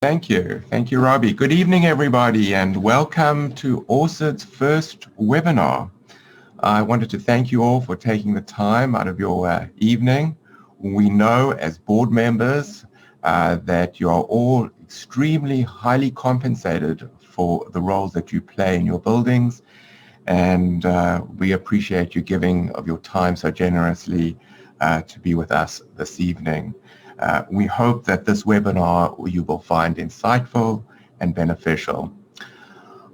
Thank you. Thank you, Robbie. Good evening, everybody, and welcome to ORCID's first webinar. I wanted to thank you all for taking the time out of your evening. We know as board members that you are all extremely highly compensated for the roles that you play in your buildings, and we appreciate you giving of your time so generously to be with us this evening. We hope that this webinar you will find insightful and beneficial.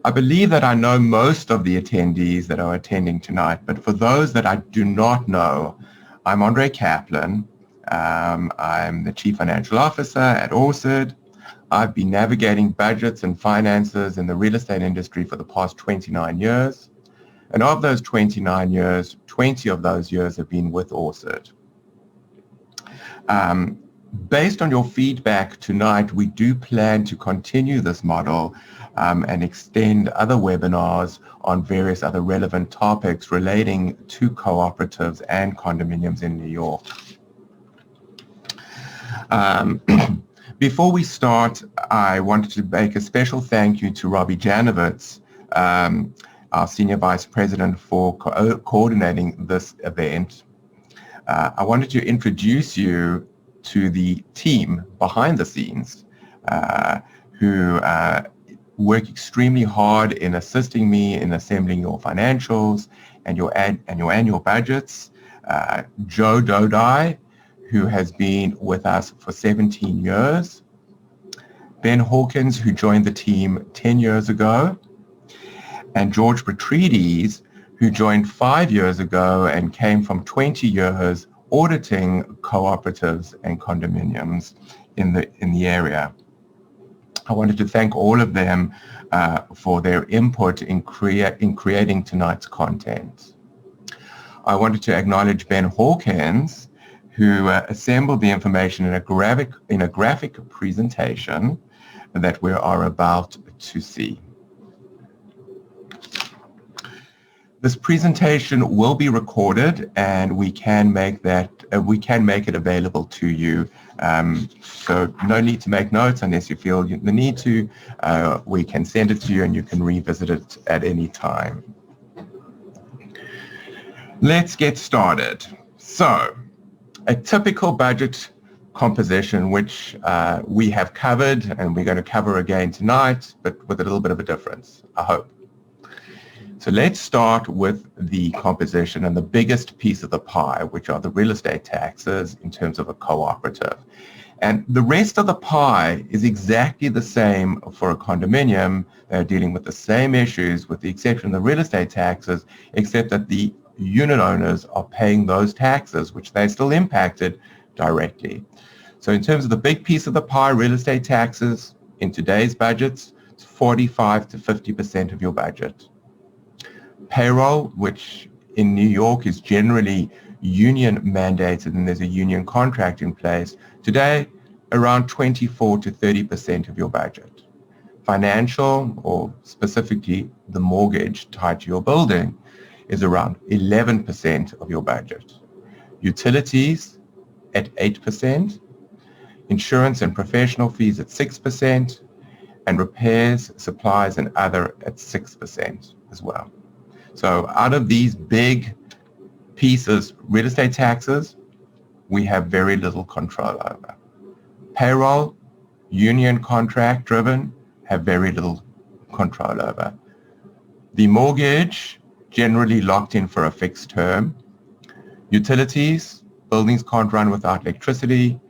I believe that I know most of the attendees that are attending tonight, but for those that I do not know, I'm Andre Kaplan. I'm the Chief Financial Officer at ORCID. I've been navigating budgets and finances in the real estate industry for the past 29 years. And of those 29 years, 20 of those years have been with ORCID. Based on your feedback tonight, we do plan to continue this model and extend other webinars on various other relevant topics relating to cooperatives and condominiums in New York. Before we start, I wanted to make a special thank you to Robbie Janovitz, our Senior Vice President, for coordinating this event. I wanted to introduce you to the team behind the scenes who work extremely hard in assisting me in assembling your financials and your annual budgets. Joe Dodai, who has been with us for 17 years. Ben Hawkins, who joined the team 10 years ago. And George Petrides, who joined 5 years ago and came from 20 years auditing cooperatives and condominiums in the area. I wanted to thank all of them for their input in creating tonight's content. I wanted to acknowledge Ben Hawkins, who assembled the information in a graphic presentation that we are about to see. This presentation will be recorded, and we can make it available to you. So no need to make notes unless you feel the need to. We can send it to you, and you can revisit it at any time. Let's get started. So, a typical budget composition, which we have covered, and we're going to cover again tonight, but with a little bit of a difference, I hope. So let's start with the composition and the biggest piece of the pie, which are the real estate taxes in terms of a cooperative. And the rest of the pie is exactly the same for a condominium. They're dealing with the same issues with the exception of the real estate taxes, except that the unit owners are paying those taxes, which they're still impacted directly. So in terms of the big piece of the pie, real estate taxes, in today's budgets, it's 45 to 50% of your budget. Payroll, which in New York is generally union mandated and there's a union contract in place, today around 24 to 30% of your budget. Financial, or specifically the mortgage tied to your building, is around 11% of your budget. Utilities at 8%, insurance and professional fees at 6%, and repairs, supplies, and other at 6% as well. So out of these big pieces, real estate taxes, we have very little control over. Payroll, union contract driven, have very little control over. The mortgage, generally locked in for a fixed term. Utilities, buildings can't run without electricity,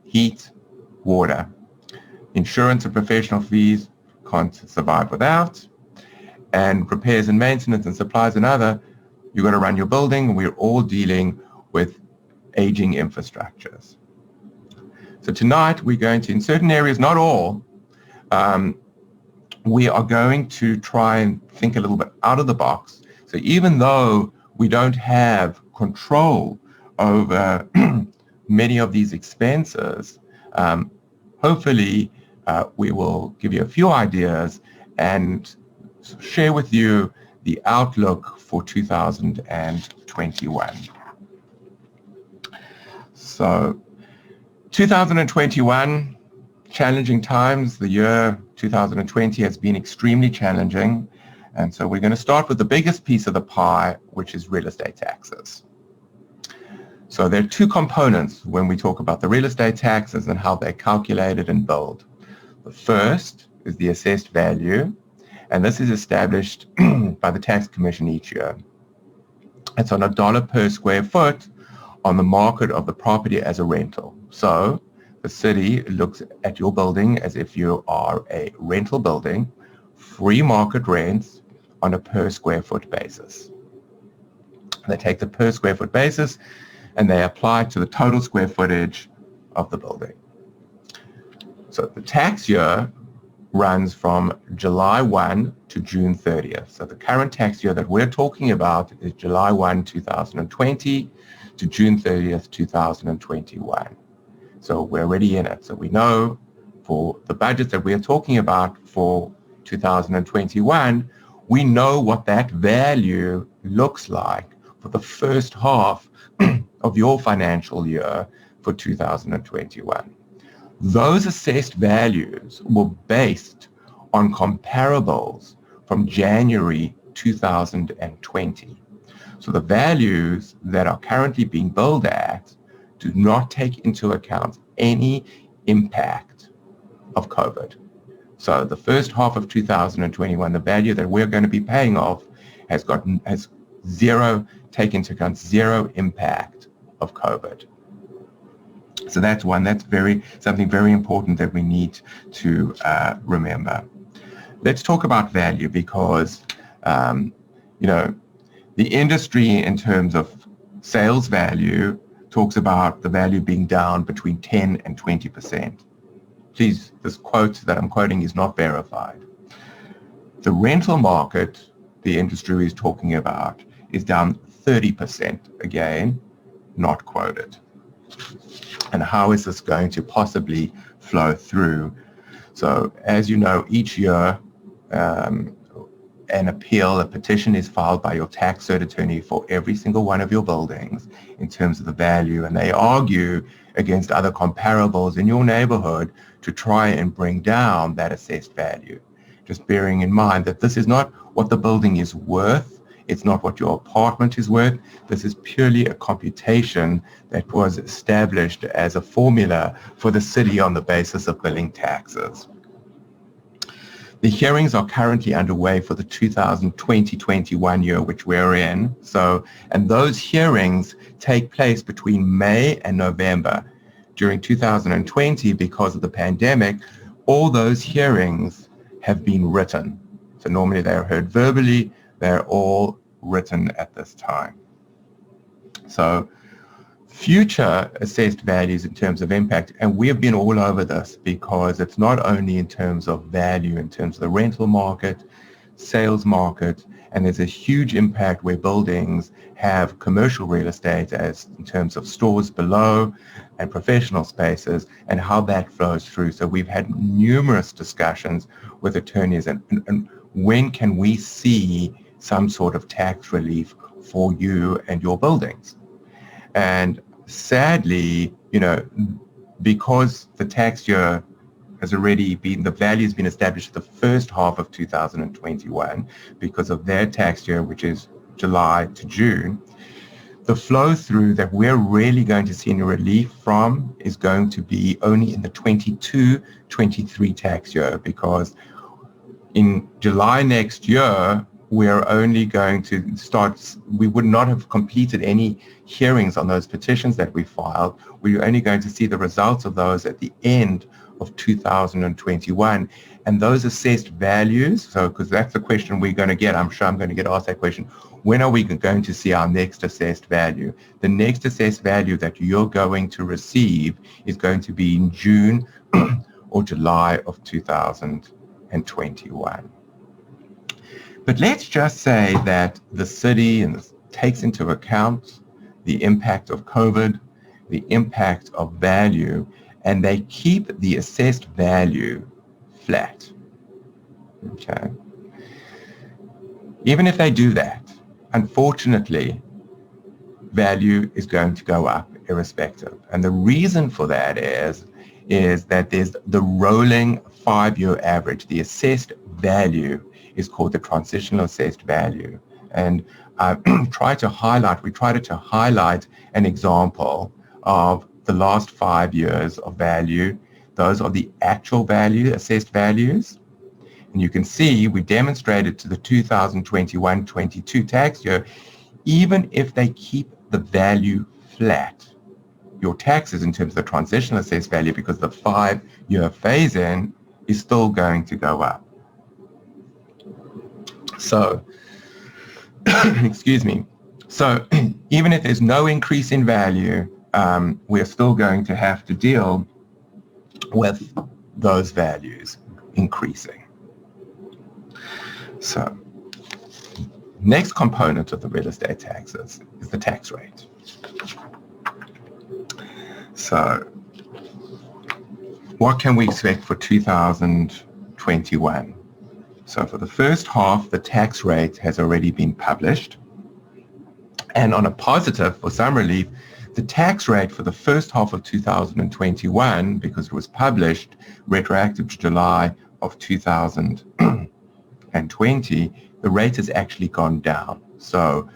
heat, water. Insurance and professional fees can't survive without. And repairs and maintenance and supplies and other, you've got to run your building. We're all dealing with aging infrastructures. So tonight we're going to, in certain areas, not all, we are going to try and think a little bit out of the box. So even though we don't have control over many of these expenses, hopefully we will give you a few ideas and share with you the outlook for 2021. So 2021, challenging times. The year 2020 has been extremely challenging. And so we're going to start with the biggest piece of the pie, which is real estate taxes. So there are two components when we talk about the real estate taxes and how they're calculated and billed. The first is the assessed value, and this is established by the Tax Commission each year. It's on $1 per square foot on the market of the property as a rental. So the city looks at your building as if you are a rental building, free market rents on a per square foot basis. They take the per square foot basis and they apply it to the total square footage of the building. So the tax year runs from July 1 to June 30th. So the current tax year that we're talking about is July 1, 2020 to June 30th, 2021. So we're already in it. So we know for the budget that we're talking about for 2021, we know what that value looks like for the first half of your financial year for 2021. Those assessed values were based on comparables from January 2020. So the values that are currently being billed at do not take into account any impact of COVID. So the first half of 2021, the value that we're going to be paying off has zero, take into account zero impact of COVID. So that's one. That's something very important that we need to remember. Let's talk about value because, the industry in terms of sales value talks about the value being down between 10 and 20%. Please, this quote that I'm quoting is not verified. The rental market, the industry is talking about, is down 30%. Again, not quoted. And how is this going to possibly flow through? So as you know, each year a petition is filed by your tax cert attorney for every single one of your buildings in terms of the value, and they argue against other comparables in your neighborhood to try and bring down that assessed value. Just bearing in mind that this is not what the building is worth. It's not what your apartment is worth. This is purely a computation that was established as a formula for the city on the basis of billing taxes. The hearings are currently underway for the 2020-21 year, which we're in. And those hearings take place between May and November. During 2020, because of the pandemic, all those hearings have been written. So normally they're heard verbally. They're all written at this time. So future assessed values in terms of impact, and we have been all over this because it's not only in terms of value, in terms of the rental market, sales market, and there's a huge impact where buildings have commercial real estate as in terms of stores below and professional spaces and how that flows through. So we've had numerous discussions with attorneys and when can we see some sort of tax relief for you and your buildings. And sadly, because the tax year has already been, the value has been established the first half of 2021 because of their tax year, which is July to June, the flow through that we're really going to see any relief from is going to be only in the 22-23 tax year, because in July next year, we're only going to start, we would not have completed any hearings on those petitions that we filed. We're only going to see the results of those at the end of 2021. And those assessed values, so because that's the question we're going to get, I'm sure I'm going to get asked that question, when are we going to see our next assessed value? The next assessed value that you're going to receive is going to be in June or July of 2021. But let's just say that the city takes into account the impact of COVID, the impact of value, and they keep the assessed value flat. Okay. Even if they do that, unfortunately, value is going to go up irrespective. And the reason for that is is that there's the rolling 5-year average. The assessed value is called the transitional assessed value. And we tried to highlight an example of the last 5 years of value. Those are the actual value, assessed values. And you can see we demonstrated to the 2021-22 tax year, even if they keep the value flat, your taxes in terms of the transitional assessed value, because the 5-year phase-in is still going to go up. So, excuse me. So even if there's no increase in value, we're still going to have to deal with those values increasing. So next component of the real estate taxes is the tax rate. So what can we expect for 2021? So for the first half, the tax rate has already been published. And on a positive, for some relief, the tax rate for the first half of 2021, because it was published retroactive to July of 2020, the rate has actually gone down. So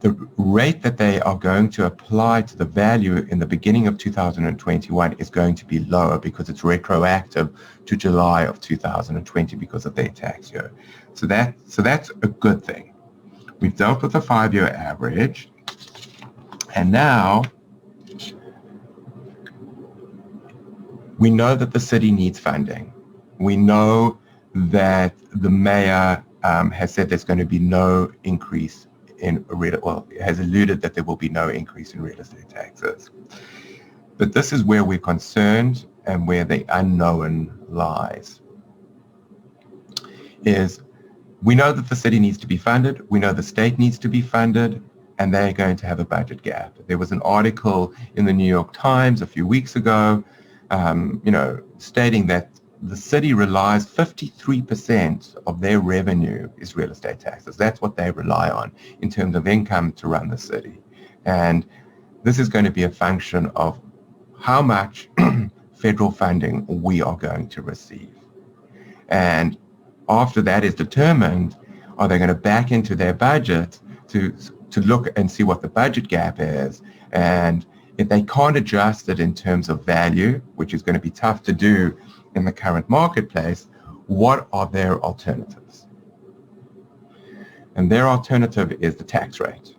the rate that they are going to apply to the value in the beginning of 2021 is going to be lower because it's retroactive to July of 2020 because of their tax year. So that's a good thing. We've dealt with the 5-year average, and now we know that the city needs funding. We know that the mayor has said there's going to be no increase has alluded that there will be no increase in real estate taxes. But this is where we're concerned and where the unknown lies. Is we know that the city needs to be funded, we know the state needs to be funded, and they're going to have a budget gap. There was an article in the New York Times a few weeks ago, stating that the city relies 53% of their revenue is real estate taxes. That's what they rely on in terms of income to run the city. And this is going to be a function of how much federal funding we are going to receive. And after that is determined, are they going to back into their budget to look and see what the budget gap is? And if they can't adjust it in terms of value, which is going to be tough to do in the current marketplace, what are their alternatives? And their alternative is the tax rate.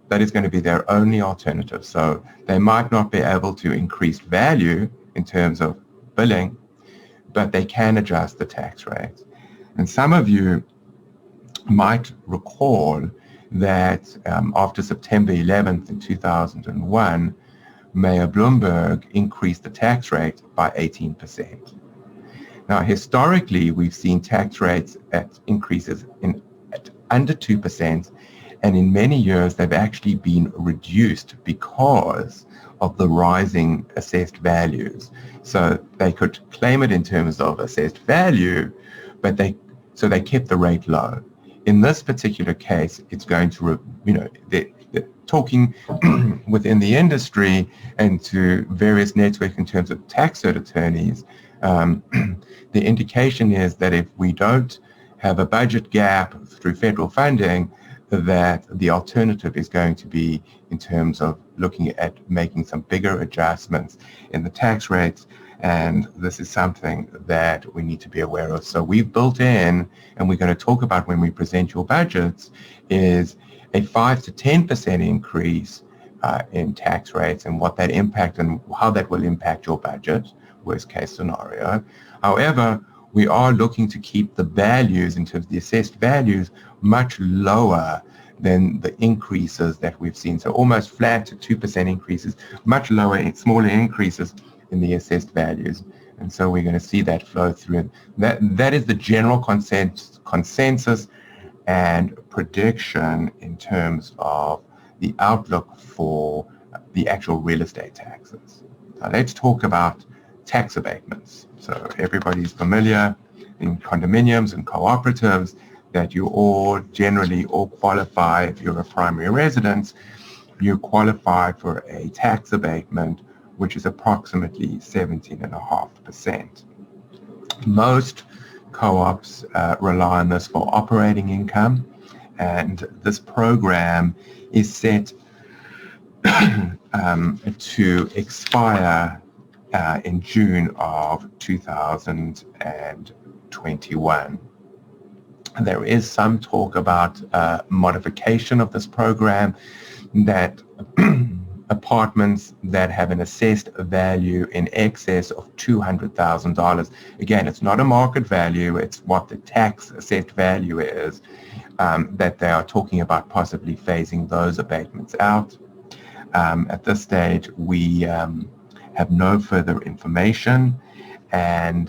That is going to be their only alternative. So they might not be able to increase value in terms of billing, but they can adjust the tax rate. And some of you might recall that after September 11th in 2001, Mayor Bloomberg increased the tax rate by 18%. Now, historically, we've seen tax rates at increases at under 2%, and in many years, they've actually been reduced because of the rising assessed values. So they could claim it in terms of assessed value, but they kept the rate low. In this particular case, it's going to, they're talking within the industry and to various networks in terms of tax cert attorneys. The indication is that if we don't have a budget gap through federal funding, that the alternative is going to be in terms of looking at making some bigger adjustments in the tax rates. And this is something that we need to be aware of. So we've built in, and we're going to talk about when we present your budgets, is a 5 to 10% increase in tax rates and what that impact and how that will impact your budget, worst case scenario. However, we are looking to keep the values in terms of the assessed values much lower than the increases that we've seen. So almost flat to 2% increases, much lower, smaller increases in the assessed values. And so we're going to see that flow through. That is the general consensus and prediction in terms of the outlook for the actual real estate taxes. So let's talk about tax abatements. So everybody's familiar in condominiums and cooperatives that you all generally qualify. If you're a primary residence, you qualify for a tax abatement which is approximately 17.5%. Most co-ops rely on this for operating income, and this program is set to expire in June of 2021. There is some talk about modification of this program, that apartments that have an assessed value in excess of $200,000. Again, it's not a market value, it's what the tax assessed value is, that they are talking about possibly phasing those abatements out. At this stage, we have no further information, and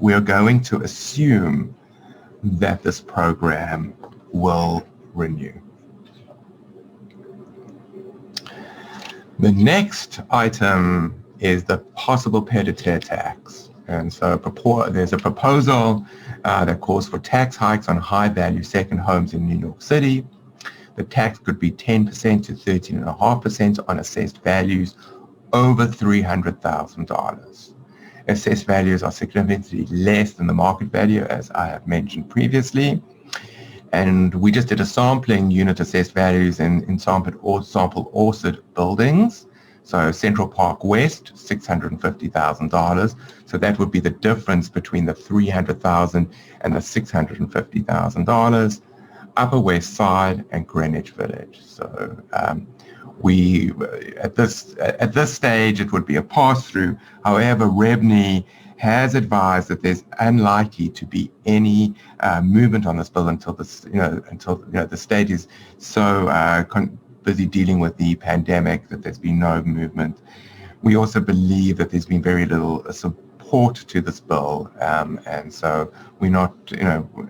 we're going to assume that this program will renew. The next item is the possible pied-à-terre tax. And so there's a proposal that calls for tax hikes on high-value second homes in New York City. The tax could be 10% to 13.5% on assessed values over $300,000. Assessed values are significantly less than the market value, as I have mentioned previously. And we just did a sampling unit assessed values in sample Orchard buildings. So Central Park West, $650,000. So that would be the difference between the $300,000 and the $650,000. Upper West Side and Greenwich Village. So we at this stage it would be a pass-through. However, REBNY has advised that there's unlikely to be any movement on this bill until the state is so busy dealing with the pandemic that there's been no movement. We also believe that there's been very little support to this bill, and so we're not,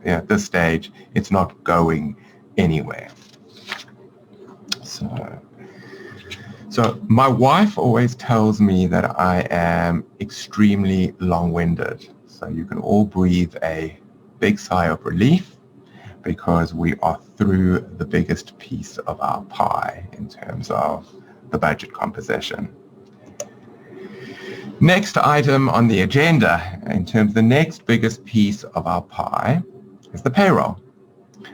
at this stage, it's not going anywhere. So my wife always tells me that I am extremely long-winded. So you can all breathe a big sigh of relief, because we are through the biggest piece of our pie in terms of the budget composition. Next item on the agenda, in terms of the next biggest piece of our pie, is the payroll.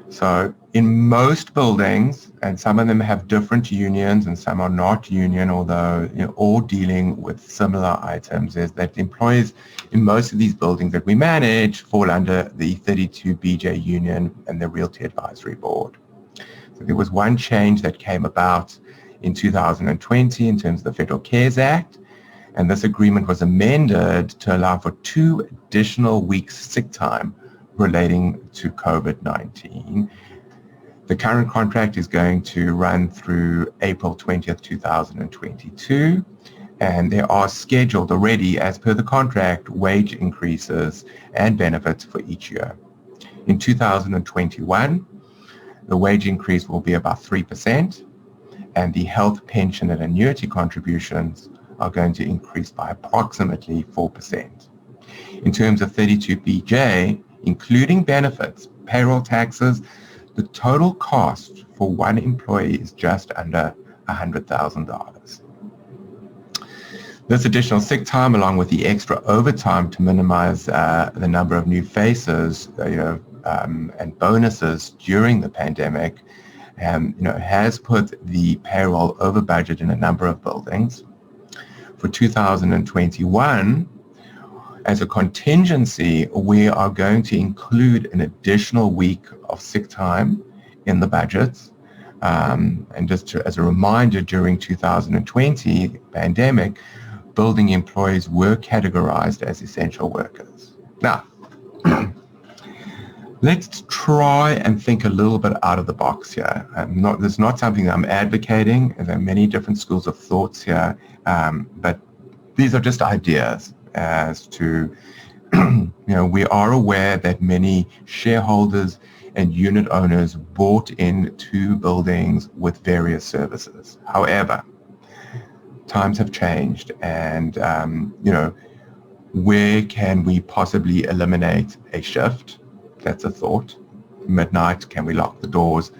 So in most buildings, and some of them have different unions and some are not union, although all dealing with similar items, is that the employees in most of these buildings that we manage fall under the 32 BJ union and the Realty Advisory Board. So there was one change that came about in 2020 in terms of the Federal CARES Act, and this agreement was amended to allow for 2 additional weeks sick time relating to COVID-19. The current contract is going to run through April 20th, 2022, and there are scheduled already, as per the contract, wage increases and benefits for each year. In 2021, the wage increase will be about 3%, and the health, pension, and annuity contributions are going to increase by approximately 4%. In terms of 32BJ, including benefits, payroll taxes, the total cost for one employee is just under $100,000. This additional sick time, along with the extra overtime to minimize the number of new faces, and bonuses during the pandemic, has put the payroll over budget in a number of buildings. For 2021, as a contingency, we are going to include an additional week of sick time in the budgets. And just as a reminder, during 2020 pandemic, building employees were categorized as essential workers. Now, let's try and think a little bit out of the box here. This is not something that I'm advocating, and there are many different schools of thoughts here, but these are just ideas as to, we are aware that many shareholders and unit owners bought into buildings with various services. However, times have changed, and where can we possibly eliminate a shift? That's a thought. Midnight, can we lock the doors?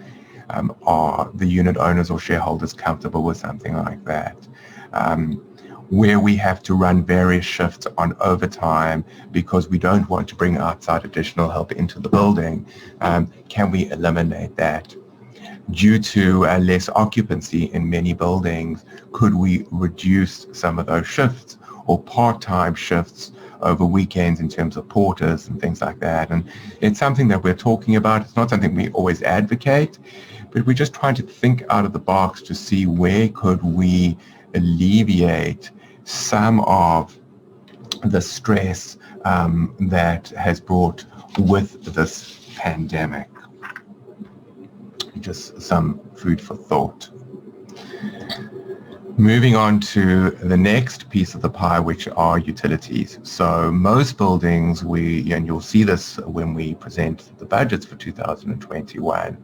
Are the unit owners or shareholders comfortable with something like that? Where we have to run various shifts on overtime because we don't want to bring outside additional help into the building, can we eliminate that? Due to less occupancy in many buildings, could we reduce some of those shifts or part-time shifts over weekends in terms of porters and things like that? And it's something that we're talking about. It's not something we always advocate, but we're just trying to think out of the box to see where could we alleviate some of the stress that has brought with this pandemic. Just some food for thought. Moving on to the next piece of the pie, which are utilities. So most buildings, and you'll see this when we present the budgets for 2021,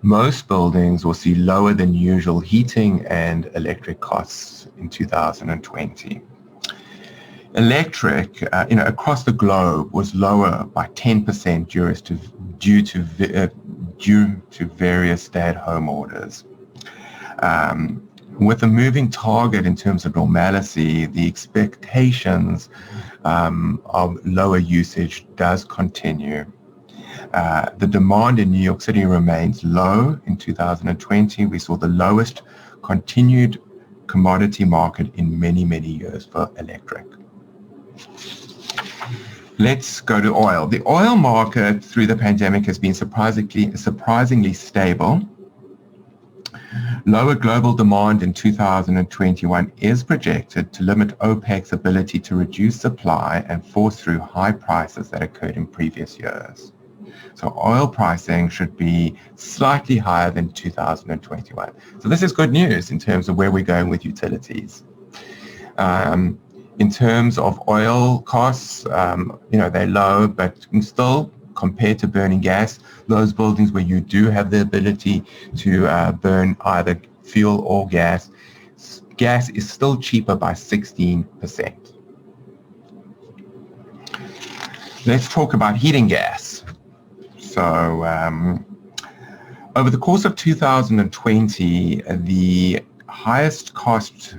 most buildings will see lower than usual heating and electric costs in 2020. Electric, across the globe was lower by 10% due to various stay-at-home orders. With a moving target in terms of normalcy, the expectations of lower usage does continue. The demand in New York City remains low. In 2020, we saw the lowest continued commodity market in many, many years for electric. Let's go to oil. The oil market through the pandemic has been surprisingly stable. Lower global demand in 2021 is projected to limit OPEC's ability to reduce supply and force through high prices that occurred in previous years. So oil pricing should be slightly higher than 2021. So this is good news in terms of where we're going with utilities. In terms of oil costs, they're low, but still, compared to burning gas, those buildings where you do have the ability to burn either fuel or gas is still cheaper by 16%. Let's talk about heating gas. So over the course of 2020, the highest cost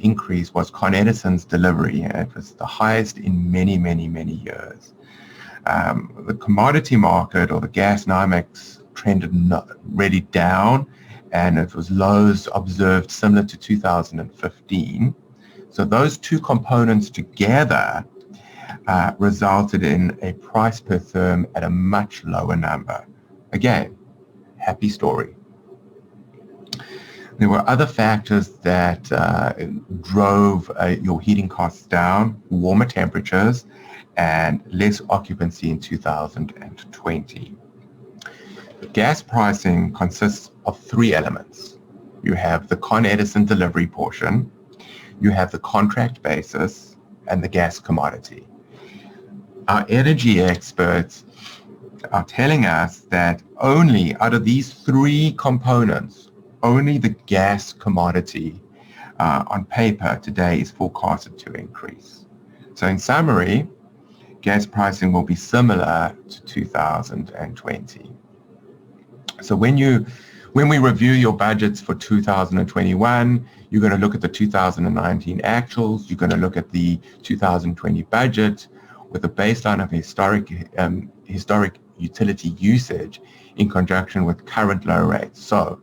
increase was Con Edison's delivery. It was the highest in many, many, many years. The commodity market or the gas NYMEX trended really down, and it was lows observed similar to 2015. So those two components together resulted in a price per therm at a much lower number. Again, happy story. There were other factors that drove your heating costs down: warmer temperatures and less occupancy in 2020. Gas pricing consists of three elements. You have the Con Edison delivery portion, you have the contract basis, and the gas commodity. Our energy experts are telling us that only out of these three components, only the gas commodity on paper today is forecasted to increase. So in summary, gas pricing will be similar to 2020. So when we review your budgets for 2021, you're going to look at the 2019 actuals, you're going to look at the 2020 budget with a baseline of historic utility usage in conjunction with current low rates. So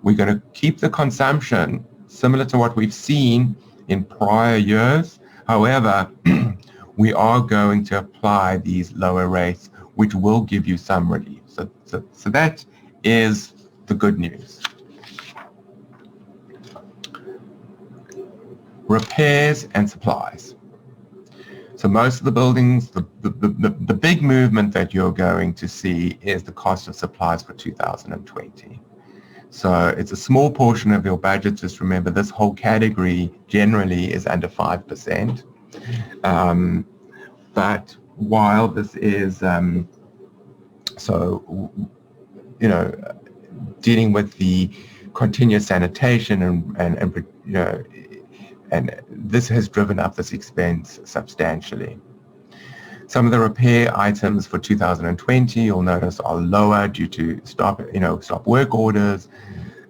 we're going to keep the consumption similar to what we've seen in prior years. However, we are going to apply these lower rates, which will give you some relief. So that is the good news. Repairs and supplies. So most of the buildings, the big movement that you're going to see is the cost of supplies for 2020. So it's a small portion of your budget. Just remember, this whole category generally is under 5%. But while this is, dealing with the continuous sanitation and this has driven up this expense substantially. Some of the repair items for 2020, you'll notice, are lower due to stop work orders,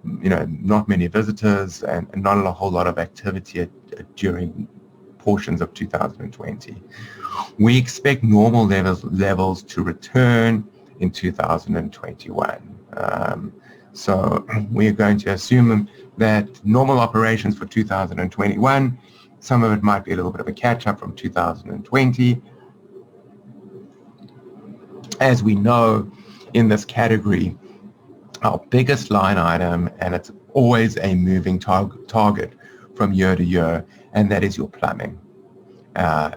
not many visitors, and not a whole lot of activity during portions of 2020. We expect normal levels to return in 2021. So we are going to assume that normal operations for 2021, some of it might be a little bit of a catch-up from 2020. As we know, in this category, our biggest line item, and it's always a moving target from year to year, and that is your plumbing.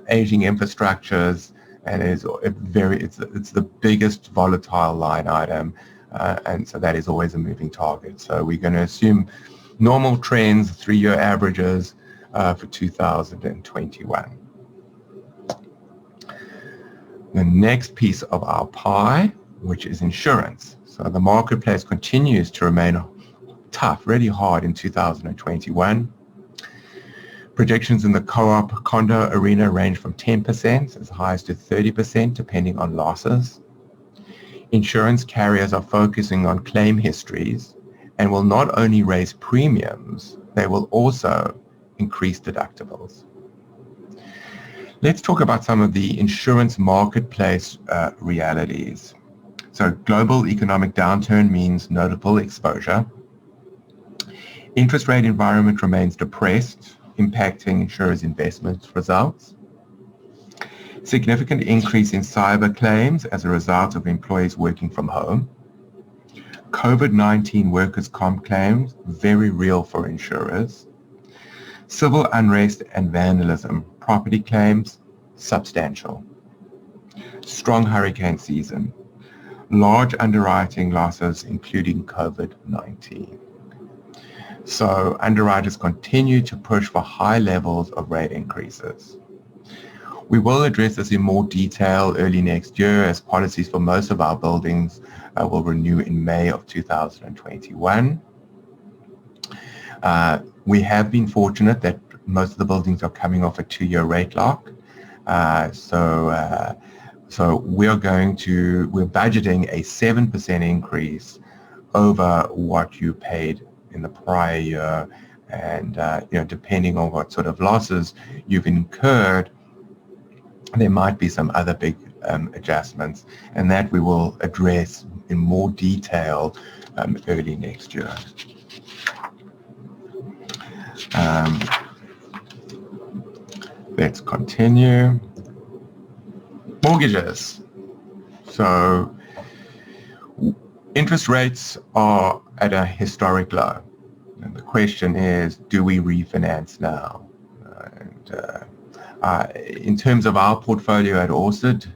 Aging infrastructures, and it's the biggest volatile line item, and so that is always a moving target. So we're going to assume normal trends, 3-year averages for 2021. The next piece of our pie, which is insurance. So the marketplace continues to remain tough, really hard in 2021. Projections in the co-op condo arena range from 10% as high as to 30%, depending on losses. Insurance carriers are focusing on claim histories and will not only raise premiums, they will also increase deductibles. Let's talk about some of the insurance marketplace realities. So global economic downturn means notable exposure. Interest rate environment remains depressed, impacting insurers' investment results. Significant increase in cyber claims as a result of employees working from home. COVID-19 workers' comp claims, very real for insurers. Civil unrest and vandalism, property claims, substantial. Strong hurricane season. Large underwriting losses, including COVID-19. So underwriters continue to push for high levels of rate increases. We will address this in more detail early next year, as policies for most of our buildings will renew in May of 2021. We have been fortunate that most of the buildings are coming off a 2-year rate lock. So we're budgeting a 7% increase over what you paid in the prior year, and depending on what sort of losses you've incurred, there might be some other big adjustments, and that we will address in more detail early next year. Let's continue. Mortgages. So interest rates are at a historic low. And the question is, do we refinance now? In terms of our portfolio at Orsett,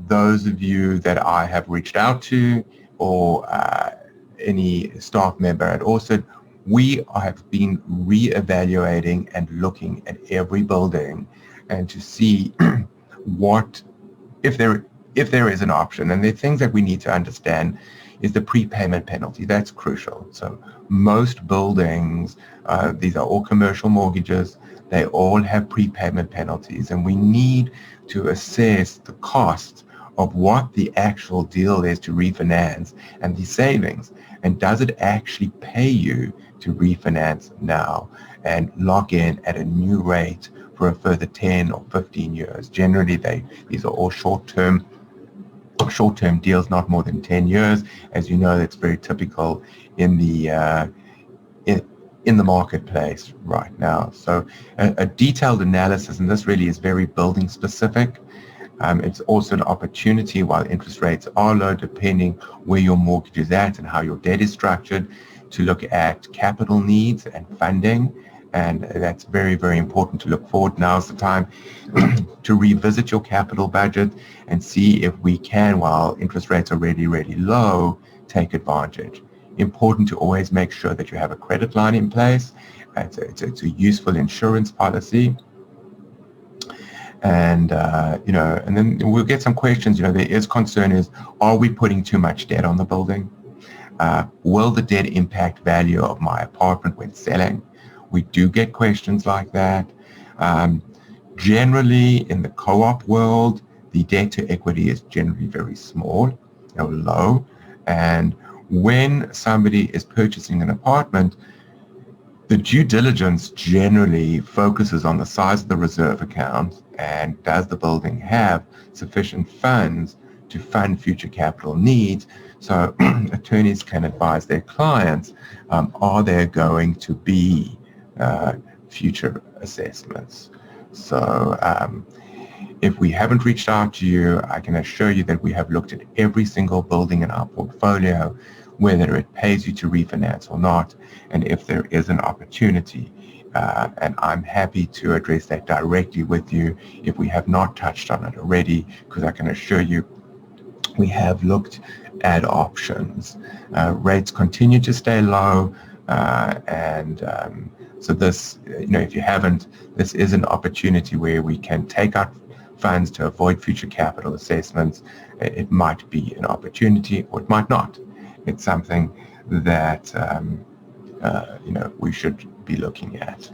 those of you that I have reached out to, or any staff member at Orsett, we have been re-evaluating and looking at every building and to see if there is an option. And the things that we need to understand is the prepayment penalty. That's crucial. So most buildings, these are all commercial mortgages, they all have prepayment penalties, and we need to assess the cost of what the actual deal is to refinance and the savings, and does it actually pay you to refinance now and lock in at a new rate for a further 10 or 15 years. Generally, these are all short-term deals, not more than 10 years. As you know, that's very typical in the marketplace right now. So a detailed analysis, and this really is very building specific. It's also an opportunity, while interest rates are low, depending where your mortgage is at and how your debt is structured, to look at capital needs and funding. And that's very, very important to look forward. Now's the time to revisit your capital budget and see if we can, while interest rates are really, really low, take advantage. Important to always make sure that you have a credit line in place. It's a useful insurance policy. And, and then we'll get some questions. There is concern is, are we putting too much debt on the building? Will the debt impact value of my apartment when selling? We do get questions like that. Generally, in the co-op world, the debt to equity is generally very small or low. And when somebody is purchasing an apartment, the due diligence generally focuses on the size of the reserve account and does the building have sufficient funds to fund future capital needs. So attorneys can advise their clients, are there going to be future assessments? So if we haven't reached out to you, I can assure you that we have looked at every single building in our portfolio, whether it pays you to refinance or not, and if there is an opportunity. And I'm happy to address that directly with you if we have not touched on it already, because I can assure you we have looked at options. Rates continue to stay low, so this, if you haven't, this is an opportunity where we can take out funds to avoid future capital assessments. It might be an opportunity or it might not. It's something that we should be looking at.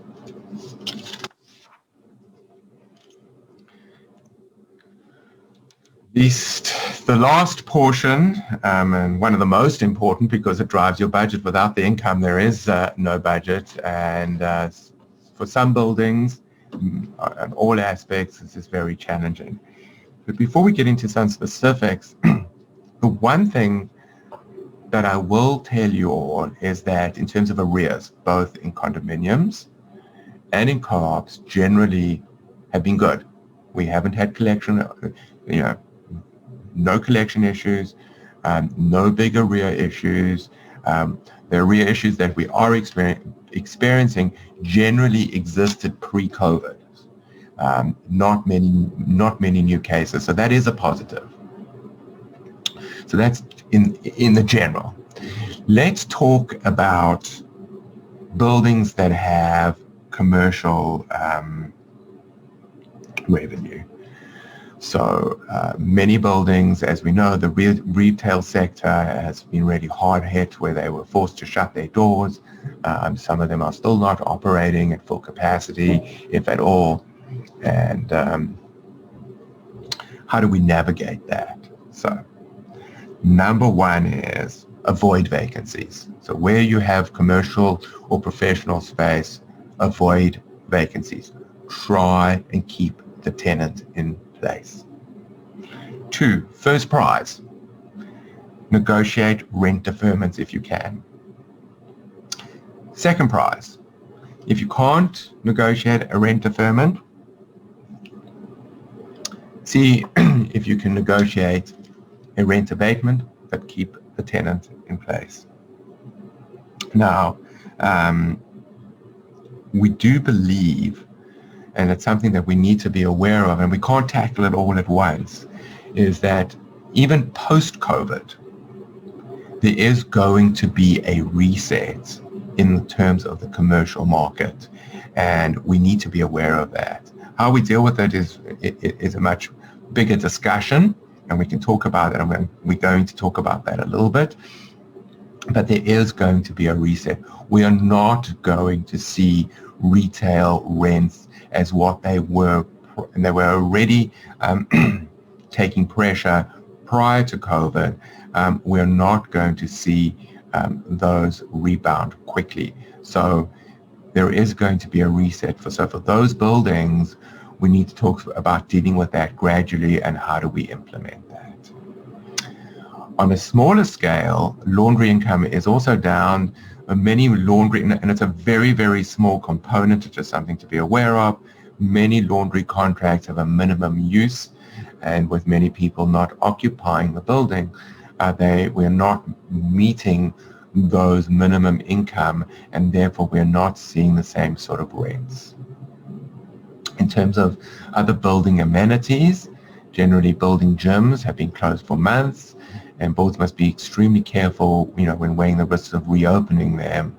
The last portion, and one of the most important because it drives your budget. Without the income, there is no budget. And for some buildings, on all aspects, this is very challenging. But before we get into some specifics, the one thing that I will tell you all is that in terms of arrears, both in condominiums and in co-ops, generally have been good. We haven't had collection, no collection issues, no big arrear issues. The arrear issues that we are experiencing generally existed pre-COVID. Not many new cases, so that is a positive. So that's in the general. Let's talk about buildings that have commercial revenue. So many buildings, as we know, the retail sector has been really hard hit where they were forced to shut their doors. Some of them are still not operating at full capacity, if at all. And how do we navigate that? So number one is avoid vacancies. So where you have commercial or professional space, avoid vacancies. Try and keep the tenant in place. 2, first prize. Negotiate rent deferments if you can. Second prize. If you can't negotiate a rent deferment, see if you can negotiate a rent abatement but keep the tenant in place. Now, we do believe, and it's something that we need to be aware of, and we can't tackle it all at once, is that even post-COVID, there is going to be a reset in terms of the commercial market, and we need to be aware of that. How we deal with it is a much bigger discussion, and we can talk about it, and we're going to talk about that a little bit, but there is going to be a reset. We are not going to see retail rents as what they were, and they were already taking pressure prior to COVID. We're not going to see those rebound quickly. So there is going to be a reset. So for those buildings, we need to talk about dealing with that gradually and how do we implement that. On a smaller scale, laundry income is also down. Many laundry, and it's a very, very small component, it's just something to be aware of. Many laundry contracts have a minimum use, and with many people not occupying the building, we're not meeting those minimum income, and therefore we're not seeing the same sort of rents. In terms of other building amenities, generally building gyms have been closed for months, and boards must be extremely careful, when weighing the risks of reopening them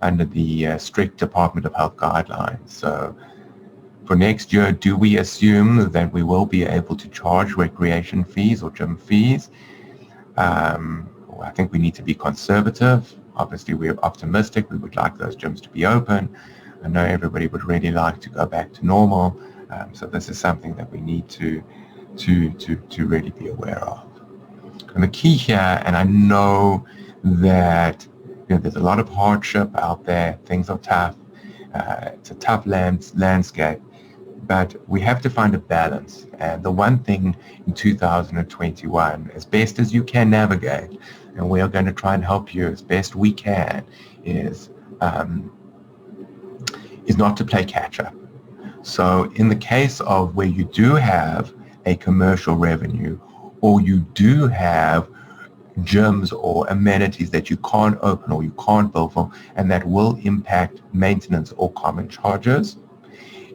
under the strict Department of Health guidelines. So for next year, do we assume that we will be able to charge recreation fees or gym fees? I think we need to be conservative. Obviously, we're optimistic. We would like those gyms to be open. I know everybody would really like to go back to normal, So this is something that we need to really be aware of. And the key here, and I know that there's a lot of hardship out there, things are tough, it's a tough landscape, but we have to find a balance. And the one thing in 2021, as best as you can navigate, and we are going to try and help you as best we can, is not to play catch up. So in the case of where you do have a commercial revenue, or you do have gyms or amenities that you can't open or you can't bill for, and that will impact maintenance or common charges,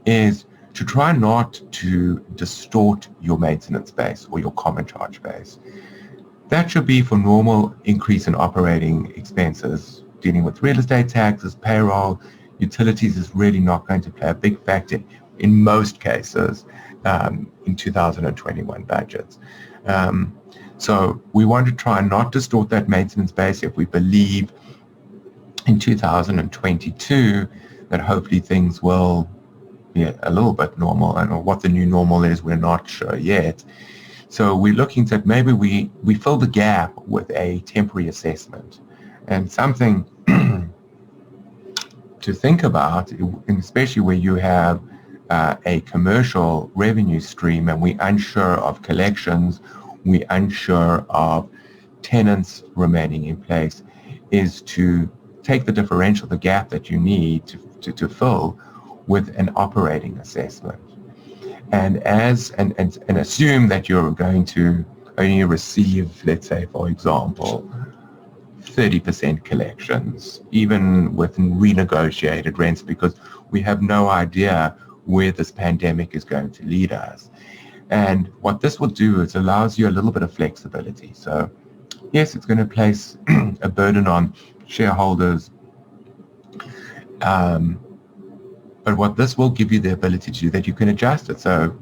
is to try not to distort your maintenance base or your common charge base. That should be for normal increase in operating expenses. Dealing with real estate taxes, payroll, utilities is really not going to play a big factor in most cases in 2021 budgets. So we want to try and not distort that maintenance base if we believe in 2022 that hopefully things will be a little bit normal, and what the new normal is, we're not sure yet. So we're looking at maybe we fill the gap with a temporary assessment, and something to think about, especially where you have a commercial revenue stream and we're unsure of collections, we're unsure of tenants remaining in place, is to take the differential, the gap that you need to fill with an operating assessment. And assume that you're going to only receive, let's say, for example, 30% collections, even with renegotiated rents, because we have no idea where this pandemic is going to lead us. And what this will do is allows you a little bit of flexibility. So yes, it's going to place a burden on shareholders, but what this will give you the ability to do, that you can adjust it. So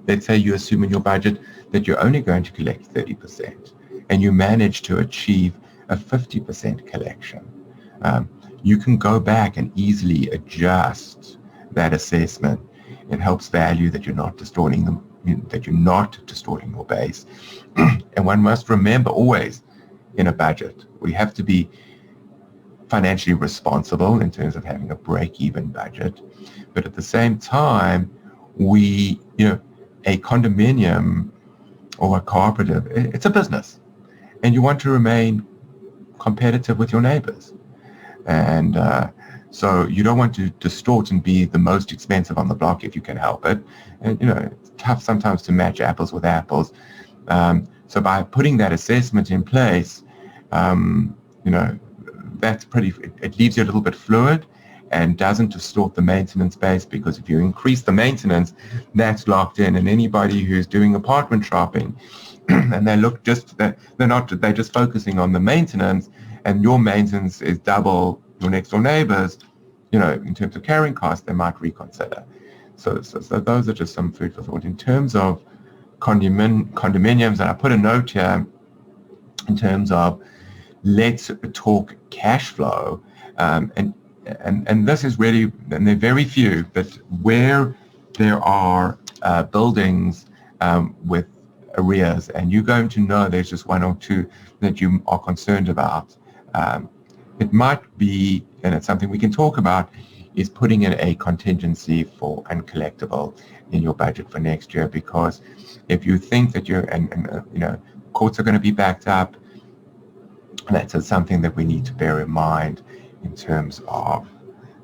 let's say you assume in your budget that you're only going to collect 30% and you manage to achieve a 50% collection. You can go back and easily adjust that assessment. It helps value that you're not distorting them, that you're not distorting your base. And one must remember always in a budget, we have to be financially responsible in terms of having a break-even budget. But at the same time, a condominium or a cooperative, it's a business. And you want to remain competitive with your neighbors. And so you don't want to distort and be the most expensive on the block if you can help it. And, it's tough sometimes to match apples with apples. So by putting that assessment in place, that's it leaves you a little bit fluid and doesn't distort the maintenance base, because if you increase the maintenance, that's locked in. And anybody who's doing apartment shopping and they're just focusing on the maintenance, and your maintenance is double your next door neighbors, in terms of carrying costs, they might reconsider. So those are just some food for thought. In terms of condominiums, and I put a note here in terms of let's talk cash flow, and this is really, and they're very few, but where there are buildings with arrears, and you're going to know there's just one or two that you are concerned about. It might be, and it's something we can talk about, is putting in a contingency for uncollectible in your budget for next year, because if you think that courts are going to be backed up, that's something that we need to bear in mind in terms of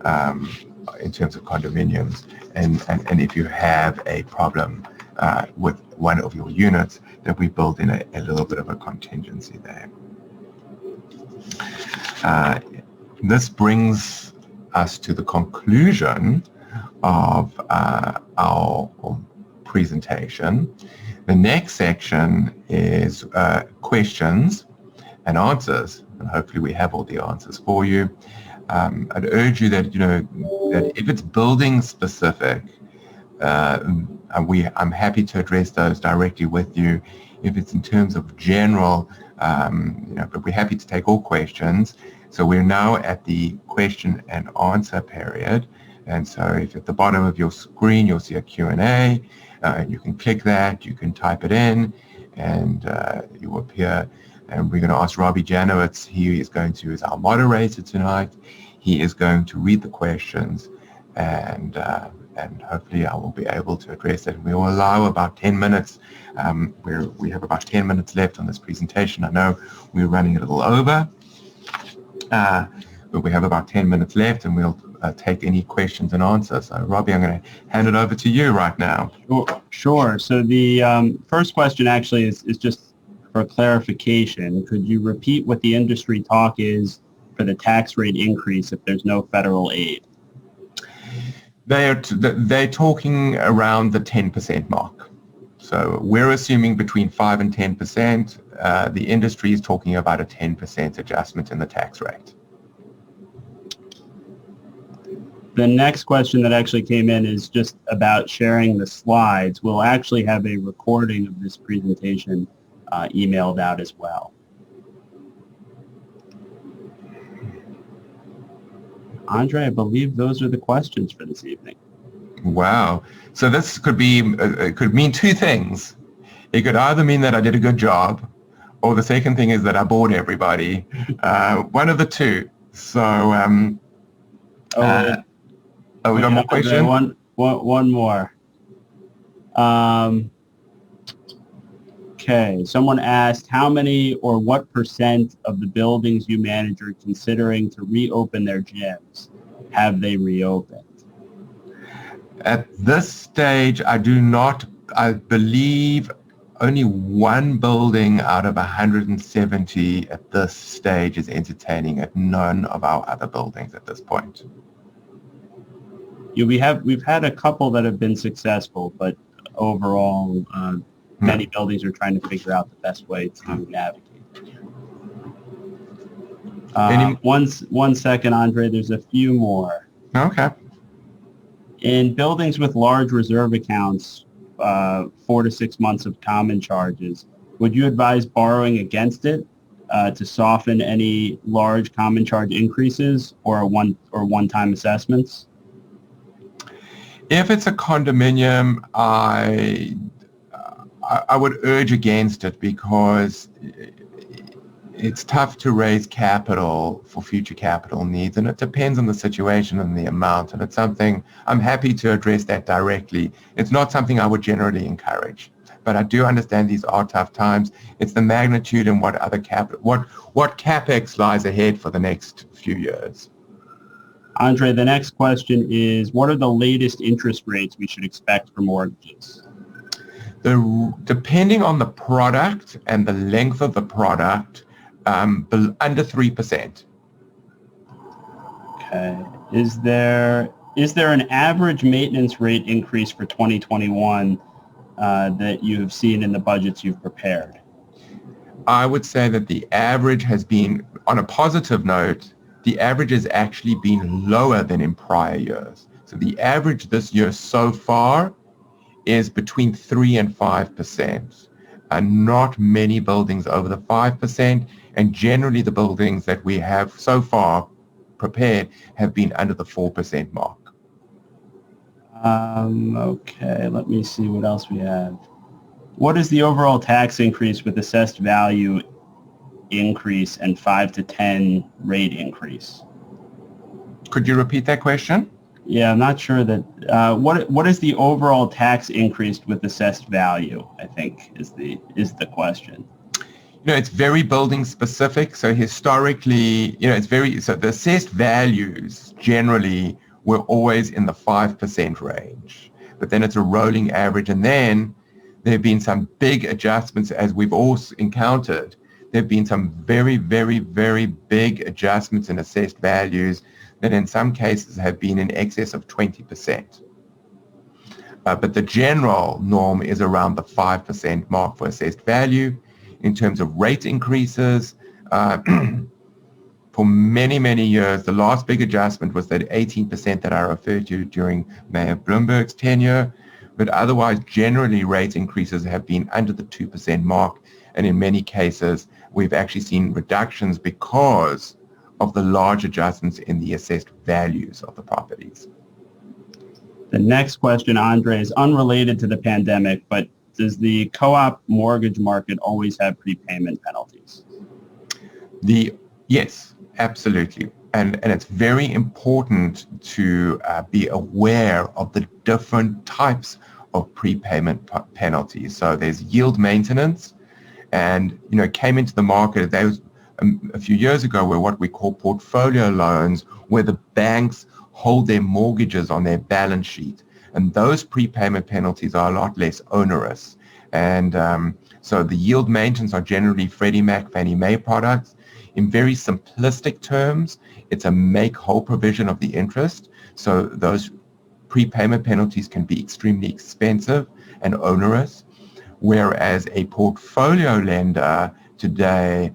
condominiums, and if you have a problem with one of your units, that we build in a little bit of a contingency there. This brings us to the conclusion of our presentation. The next section is questions and answers, and hopefully we have all the answers for you. I'd urge you that that if it's building specific, I'm happy to address those directly with you. If it's in terms of general, but we're happy to take all questions. So we're now at the question and answer period. And so if at the bottom of your screen, you'll see a Q&A. You can click that, you can type it in, and you will appear. And we're going to ask Robbie Janowitz. He is our moderator tonight. He is going to read the questions, and hopefully I will be able to address it. We will allow about 10 minutes. We have about 10 minutes left on this presentation. I know we're running a little over, but we have about 10 minutes left, and we'll take any questions and answers. So, Robbie, I'm going to hand it over to you right now. Sure. So the first question actually is just for clarification. Could you repeat what the industry talk is for the tax rate increase if there's no federal aid? They're talking around the 10% mark. So we're assuming between 5 and 10%. The industry is talking about a 10% adjustment in the tax rate. The next question that actually came in is just about sharing the slides. We'll actually have a recording of this presentation emailed out as well. Andre, I believe those are the questions for this evening. Wow. So this could mean two things. It could either mean that I did a good job, or the second thing is that I bored everybody. One of the two. So, we got more questions? One more. Okay, someone asked, how many or what % of the buildings you manage are considering to reopen their gyms? Have they reopened? At this stage, I believe only one building out of 170 at this stage is entertaining it. None of our other buildings at this point. Yeah, we've had a couple that have been successful, but overall, many buildings are trying to figure out the best way to navigate. One second, Andre. There's a few more. Okay. In buildings with large reserve accounts, 4 to 6 months of common charges, would you advise borrowing against it to soften any large common charge increases or one-time assessments? If it's a condominium, I would urge against it because it's tough to raise capital for future capital needs, and it depends on the situation and the amount, and it's something I'm happy to address that directly. It's not something I would generally encourage, but I do understand these are tough times. It's the magnitude and what CapEx lies ahead for the next few years. Andre, the next question is, what are the latest interest rates we should expect for mortgages? Depending on the product and the length of the product, under 3%. Okay. Is there an average maintenance rate increase for 2021 that you have seen in the budgets you've prepared? I would say that the average has been, on a positive note, the average has actually been lower than in prior years. So the average this year so far is between 3 and 5%. And not many buildings over the 5%, and generally the buildings that we have so far prepared have been under the 4% mark. Okay, let me see what else we have. What is the overall tax increase with assessed value increase and 5 to 10 rate increase? Could you repeat that question? Yeah, I'm not sure that. What is the overall tax increase with assessed value, I think is the question. It's very building specific. So historically, so the assessed values generally were always in the 5% range, but then it's a rolling average. And then there have been some big adjustments, as we've all encountered. There have been some very, very, very big adjustments in assessed values that in some cases have been in excess of 20%. But the general norm is around the 5% mark for assessed value. In terms of rate increases, for many, many years, the last big adjustment was that 18% that I referred to during Mayor Bloomberg's tenure. But otherwise, generally, rate increases have been under the 2% mark. And in many cases, we've actually seen reductions because of the large adjustments in the assessed values of the properties. The next question, Andre, is unrelated to the pandemic, but does the co-op mortgage market always have prepayment penalties? Yes, absolutely. And it's very important to be aware of the different types of prepayment penalties. So there's yield maintenance, and came into the market. Those a few years ago were what we call portfolio loans, where the banks hold their mortgages on their balance sheet, and those prepayment penalties are a lot less onerous. And so the yield maintenance are generally Freddie Mac, Fannie Mae products. In very simplistic terms, it's a make-whole provision of the interest. So those prepayment penalties can be extremely expensive and onerous, whereas a portfolio lender today,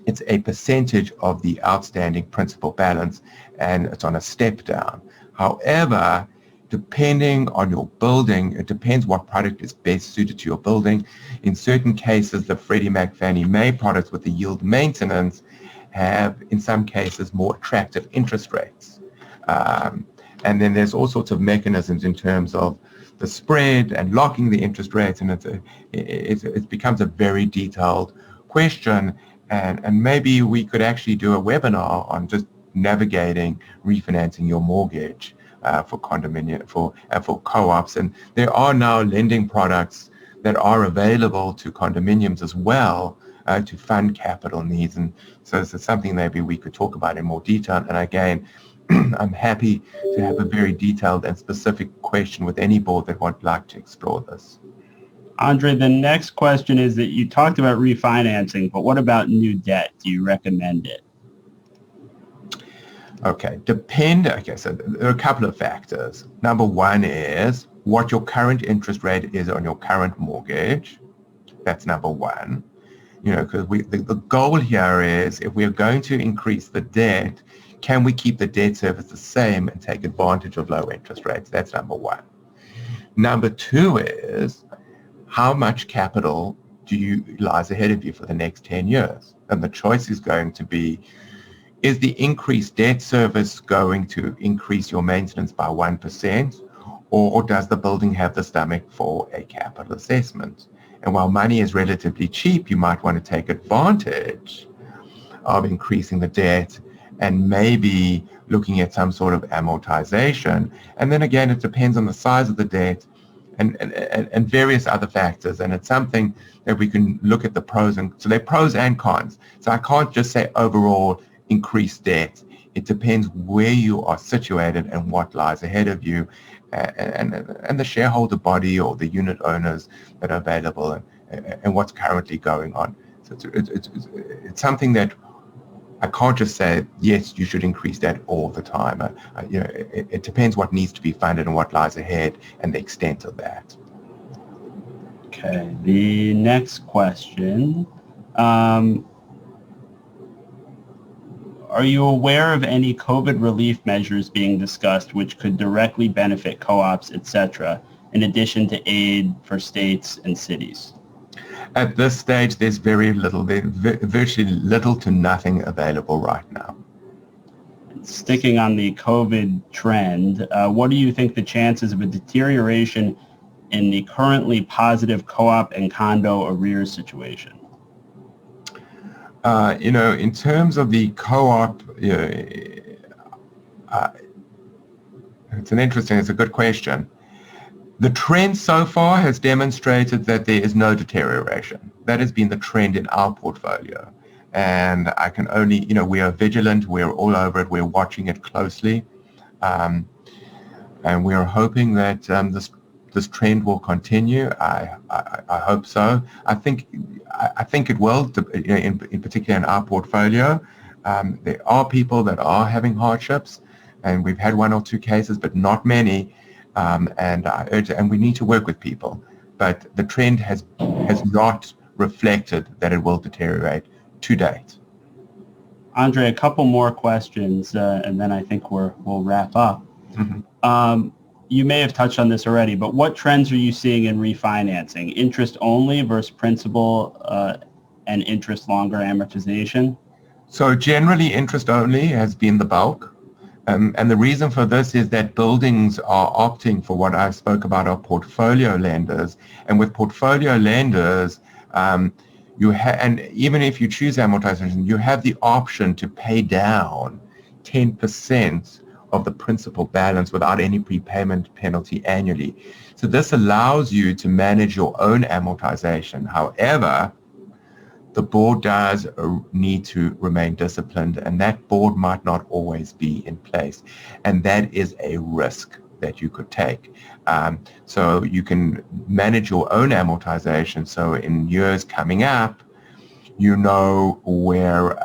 it's a percentage of the outstanding principal balance, and it's on a step down. However, depending on your building, it depends what product is best suited to your building. In certain cases, the Freddie Mac, Fannie Mae products with the yield maintenance have, in some cases, more attractive interest rates. And then there's all sorts of mechanisms in terms of the spread and locking the interest rates, and it becomes a very detailed question. And maybe we could actually do a webinar on just navigating refinancing your mortgage for condominium, for co-ops. And there are now lending products that are available to condominiums as well to fund capital needs. And so this is something maybe we could talk about in more detail. And again, I'm happy to have a very detailed and specific question with any board that would like to explore this. Andre, the next question is that you talked about refinancing, but what about new debt? Do you recommend it? Okay, so there are a couple of factors. Number one is what your current interest rate is on your current mortgage. That's number one. Because the goal here is, if we are going to increase the debt, can we keep the debt service the same and take advantage of low interest rates? That's number one. Number two is, how much capital lies ahead of you for the next 10 years? And the choice is going to be, is the increased debt service going to increase your maintenance by 1%, or does the building have the stomach for a capital assessment? And while money is relatively cheap, you might want to take advantage of increasing the debt and maybe looking at some sort of amortization. And then again, it depends on the size of the debt and various other factors. And it's something that we can look at the pros and so there are pros and cons. So I can't just say overall increase debt. It depends where you are situated and what lies ahead of you, and the shareholder body or the unit owners that are available, and what's currently going on. So it's something that I can't just say, yes, you should increase that all the time. It depends what needs to be funded and what lies ahead and the extent of that. Okay, the next question. Are you aware of any COVID relief measures being discussed which could directly benefit co-ops, etc., in addition to aid for states and cities? At this stage, there's very little, virtually little to nothing available right now. Sticking on the COVID trend, what do you think the chances of a deterioration in the currently positive co-op and condo arrears situation? In terms of the co-op, it's a good question. The trend so far has demonstrated that there is no deterioration. That has been the trend in our portfolio. And I can only, we are vigilant, we're all over it, we're watching it closely. And we are hoping that this trend will continue. I hope so. I think it will, in particular in our portfolio. There are people that are having hardships, and we've had one or two cases, but not many. And we need to work with people. But the trend has not reflected that it will deteriorate to date. Andre, a couple more questions, and then I think we'll wrap up. Mm-hmm. You may have touched on this already, but what trends are you seeing in refinancing? Interest only versus principal and interest longer amortization? So generally, interest only has been the bulk. And the reason for this is that buildings are opting for what I spoke about are portfolio lenders. And with portfolio lenders, and even if you choose amortization, you have the option to pay down 10% of the principal balance without any prepayment penalty annually. So this allows you to manage your own amortization. However, the board does need to remain disciplined, and that board might not always be in place. And that is a risk that you could take. So you can manage your own amortization. So in years coming up, you know where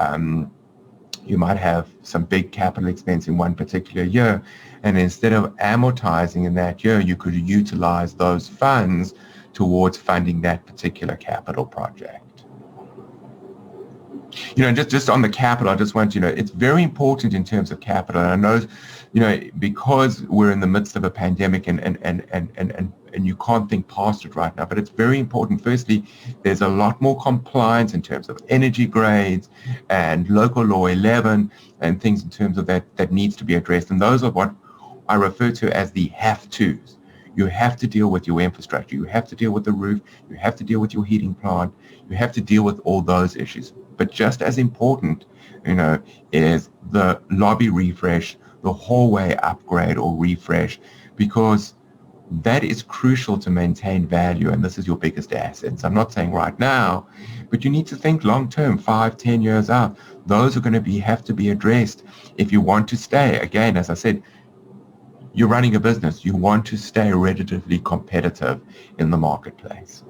you might have some big capital expense in one particular year. And instead of amortizing in that year, you could utilize those funds towards funding that particular capital project. Just on the capital, I just want to, it's very important in terms of capital. And I know, because we're in the midst of a pandemic and you can't think past it right now, but it's very important. Firstly, there's a lot more compliance in terms of energy grades and local law 11 and things in terms of that needs to be addressed. And those are what I refer to as the have-tos. You have to deal with your infrastructure. You have to deal with the roof. You have to deal with your heating plant. You have to deal with all those issues. But just as important, is the lobby refresh, the hallway upgrade or refresh, because that is crucial to maintain value, and this is your biggest asset. So I'm not saying right now, but you need to think long-term, 5-10 years out. Those are going to have to be addressed if you want to stay. Again, as I said, you're running a business. You want to stay relatively competitive in the marketplace.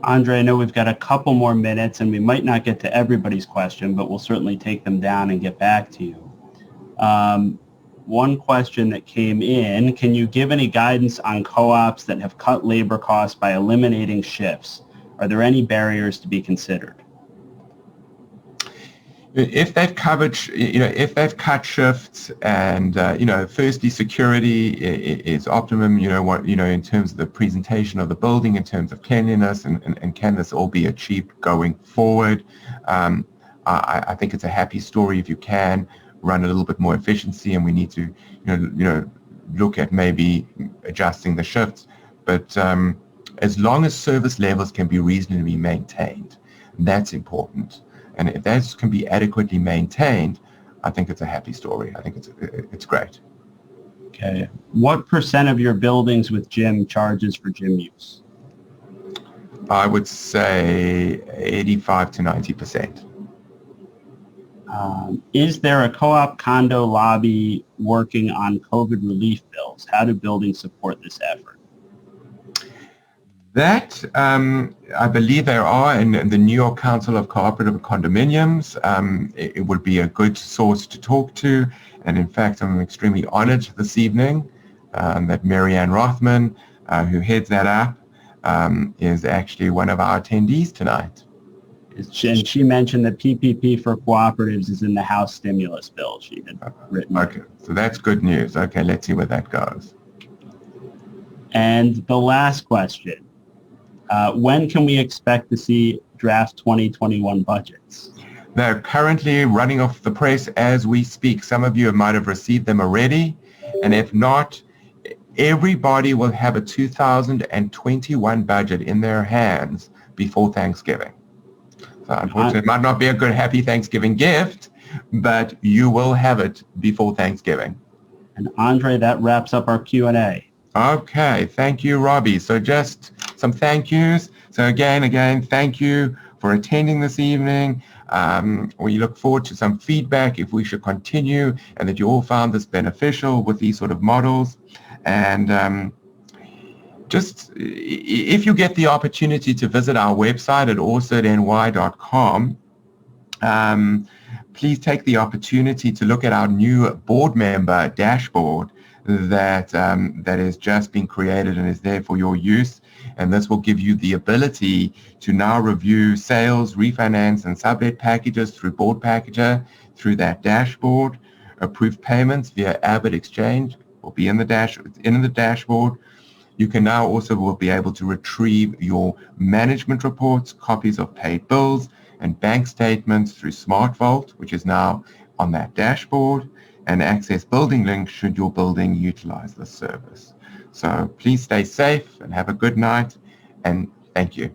Andre, I know we've got a couple more minutes, and we might not get to everybody's question, but we'll certainly take them down and get back to you. One question that came in, can you give any guidance on co-ops that have cut labor costs by eliminating shifts? Are there any barriers to be considered? If they've if they've cut shifts and, firstly, security is optimum, in terms of the presentation of the building, in terms of cleanliness, and can this all be achieved going forward? I think it's a happy story if you can run a little bit more efficiency, and we need to, look at maybe adjusting the shifts. But as long as service levels can be reasonably maintained, that's important. And if that can be adequately maintained, I think it's a happy story. I think it's great. Okay. What % of your buildings with gym charges for gym use? I would say 85 to 90%. Is there a co-op condo lobby working on COVID relief bills? How do buildings support this effort? That, I believe there are in the New York Council of Cooperative Condominiums. It would be a good source to talk to. And in fact, I'm extremely honored this evening that Marianne Rothman, who heads that up, is actually one of our attendees tonight. And she mentioned that PPP for cooperatives is in the House stimulus bill she had written. Okay, so that's good news. Okay, let's see where that goes. And the last question. When can we expect to see draft 2021 budgets? They're currently running off the press as we speak. Some of you might have received them already. And if not, everybody will have a 2021 budget in their hands before Thanksgiving. So unfortunately, it might not be a good happy Thanksgiving gift, but you will have it before Thanksgiving. And Andre, that wraps up our Q&A. Okay, thank you, Robbie. So just some thank yous. So again, thank you for attending this evening. We look forward to some feedback if we should continue and that you all found this beneficial with these sort of models. And just if you get the opportunity to visit our website at orcertny.com, please take the opportunity to look at our new board member dashboard that is just being created and is there for your use. And this will give you the ability to now review sales, refinance, and sublet packages through Board Packager through that dashboard. Approved payments via Avid Exchange will be in the dashboard. You can now also will be able to retrieve your management reports, copies of paid bills, and bank statements through SmartVault, which is now on that dashboard. and access building links should your building utilize this service. So please stay safe and have a good night, and thank you.